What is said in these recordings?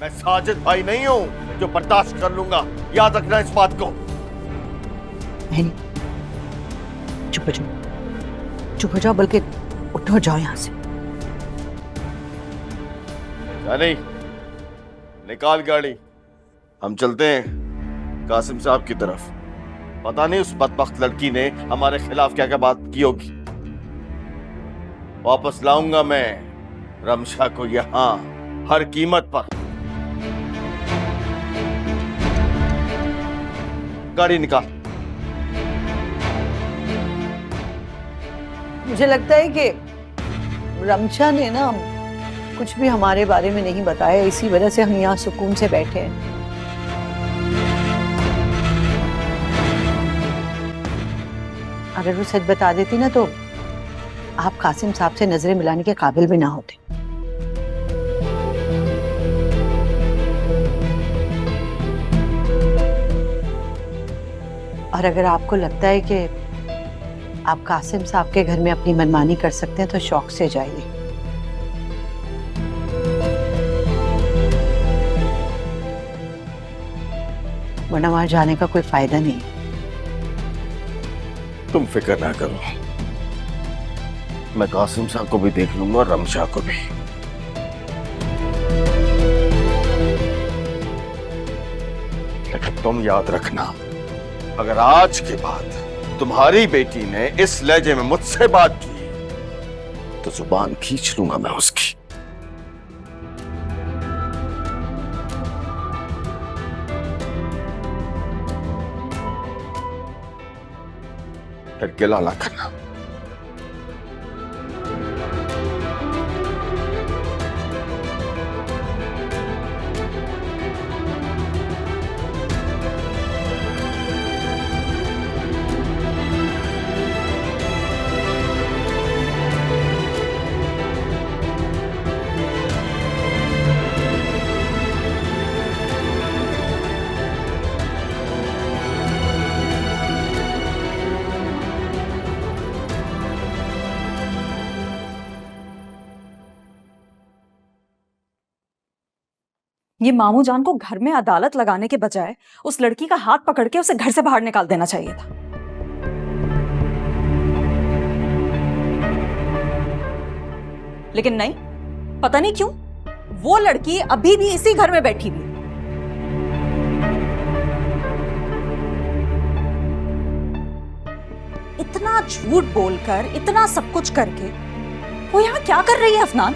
मैं साजिद भाई नहीं हूं जो बर्दाश्त कर लूंगा, याद रखना इस बात को। नहीं, चुप हो जाओ, चुप हो जाओ, बल्कि उठो, जाओ यहां से। नहीं, निकाल गाड़ी, हम चलते हैं कासिम साहब की तरफ। पता नहीं उस बदबख्त लड़की ने हमारे खिलाफ क्या क्या बात की होगी। वापस लाऊंगा मैं रमशा को यहां हर कीमत पर। गाड़ी निकाल। मुझे लगता है कि रमशा ने ना कुछ भी हमारे बारे में नहीं बताया, इसी वजह से हम यहाँ सुकून से बैठे हैं। अगर वो सच बता देती ना तो आप कासिम साहब से नजरें मिलाने के काबिल भी ना होते। और अगर आपको लगता है कि आप कासिम साहब के घर में अपनी मनमानी कर सकते हैं तो शौक से जाइए। वरना वहां जाने का कोई फायदा नहीं। तुम फिक्र ना करो, मैं कासिम साहब को भी देख लूंगा और रमशा को भी। लेकिन तुम याद रखना, अगर आज के बाद तुम्हारी बेटी ने इस लहजे में मुझसे बात की तो जुबान खींच लूंगा मैं उसकी। फिर गिला ना करना। ये मामू जान को घर में अदालत लगाने के बजाय उस लड़की का हाथ पकड़ के उसे घर से बाहर निकाल देना चाहिए था। लेकिन नहीं, पता नहीं क्यों वो लड़की अभी भी इसी घर में बैठी हुई। इतना झूठ बोलकर, इतना सब कुछ करके वो यहां क्या कर रही है अफनान?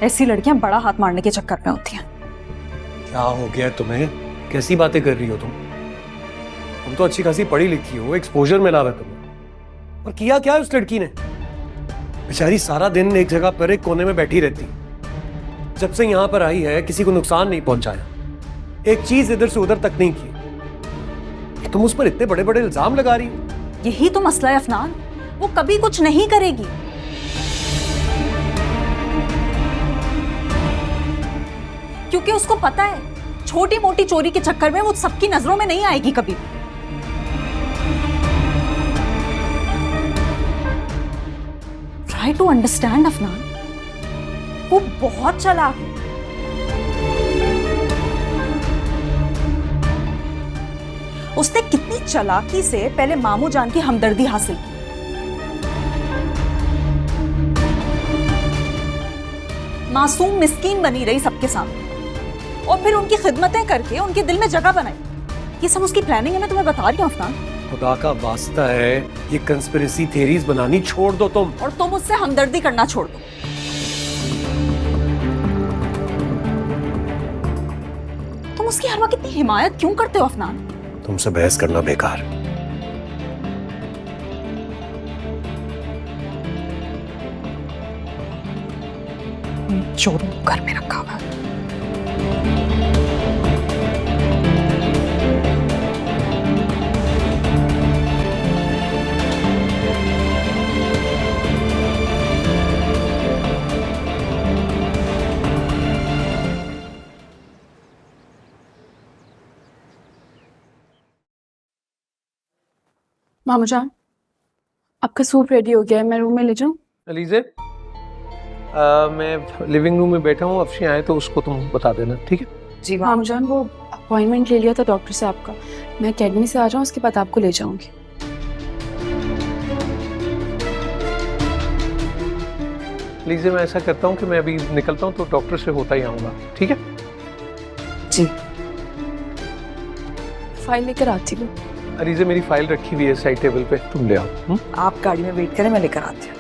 ऐसी लड़कियां बड़ा हाथ मारने के चक्कर में होती हैं। क्या हो गया तुम्हें? कैसी बातें कर रही हो तुम तो अच्छी खासी पढ़ी लिखी हो, एक्सपोजर मिला हुआ तुम्हें। और किया क्या है उस लड़की ने? बेचारी सारा दिन एक जगह पर एक कोने में बैठी रहती। जब से यहां पर आई है किसी को नुकसान नहीं पहुंचाया, एक चीज इधर से उधर तक नहीं की। तुम उस पर इतने बड़े बड़े इल्जाम लगा रही हो। यही तो मसला है अफनान, वो कभी कुछ नहीं करेगी। क्योंकि उसको पता है छोटी मोटी चोरी के चक्कर में वो सबकी नजरों में नहीं आएगी कभी। ट्राई टू अंडरस्टैंड अफनान, वो बहुत चालाक है। उसने कितनी चालाकी से पहले मामू जान की हमदर्दी हासिल की, मासूम मिस्कीन बनी रही सबके सामने, और फिर उनकी खिदमतें करके उनके दिल में जगह बनाई। ये सब उसकी प्लानिंग है, मैं तुम्हें बता रही हूँ अफनान। खुदा का वास्ता है, ये कंस्पिरेसी थ्योरीज बनानी छोड़ दो तुम। और तुम उससे हमदर्दी करना छोड़ दो। तुम उसकी हर वक्त इतनी हिमायत क्यों करते हो अफनान? तुमसे बहस करना बेकार। चोरों घर में रखा हुआ है। मामू जान, आपका सूप रेडी हो गया है, मैं रूम में ले जाऊं? अलीज़े, मैं लिविंग रूम में बैठा हूँ, अफशी आए तो उसको तुम बता देना, ठीक है? जी माम जान, वो अपॉइंटमेंट ले लिया था डॉक्टर से आपका। मैं अकेडमी से आ जाऊँ, उसके बाद आपको ले जाऊंगी। लीजिए, मैं ऐसा करता हूँ कि मैं अभी निकलता हूँ तो डॉक्टर से होता ही आऊँगा, ठीक है? जी। फाइल लेकर आती हूँ। लीजिए, मेरी फाइल रखी हुई है साइड टेबल पे, तुम ले आओ। आप गाड़ी में वेट करें, मैं लेकर आती हूँ।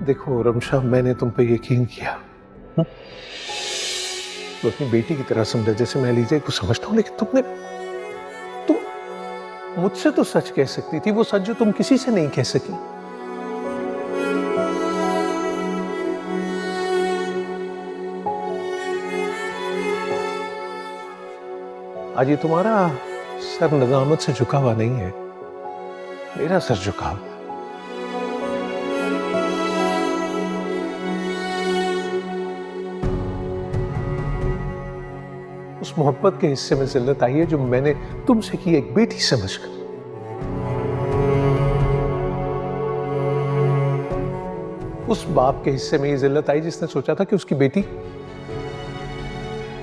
देखो रमशा, मैंने तुम पे यकीन किया, तो अपनी बेटी की तरह समझा जैसे मैं लीजिए को समझता हूँ, लेकिन तुम मुझसे तो सच कह सकती थी, वो सच जो तुम किसी से नहीं कह सकी। आज ये तुम्हारा सर नदामत से झुका हुआ नहीं है, मेरा सर झुका हुआ। उस मोहब्बत के हिस्से में जिल्लत आई है जो मैंने तुमसे की एक बेटी समझकर। उस बाप के हिस्से में ये जिल्लत आई जिसने सोचा था कि उसकी बेटी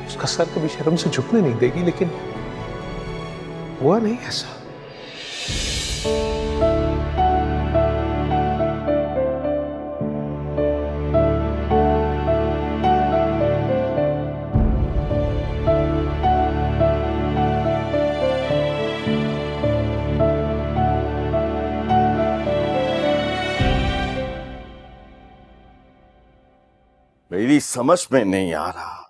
उसका सर कभी शर्म से झुकने नहीं देगी, लेकिन हुआ नहीं ऐसा। मेरी समझ में नहीं आ रहा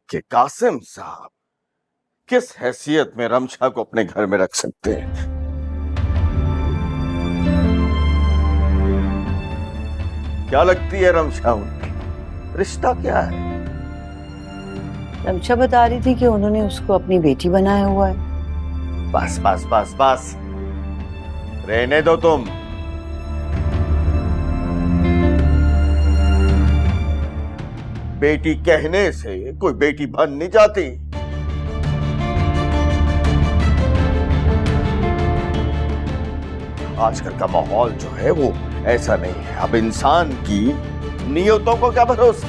कि कासिम साहब किस हैसियत में रमशा को अपने घर में रख सकते हैं। क्या लगती है रमशा उनकी? रिश्ता क्या है? रमशा बता रही थी कि उन्होंने उसको अपनी बेटी बनाया हुआ है। बस बस बस बस, रहने दो तुम। बेटी कहने से कोई बेटी बन नहीं जाती। आजकल का माहौल जो है वो ऐसा नहीं है। अब इंसान की नियतों को क्या भरोसा।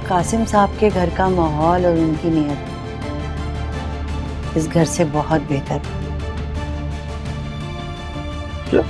कासिम साहब के घर का माहौल और उनकी नीयत इस घर से बहुत बेहतर है। क्या?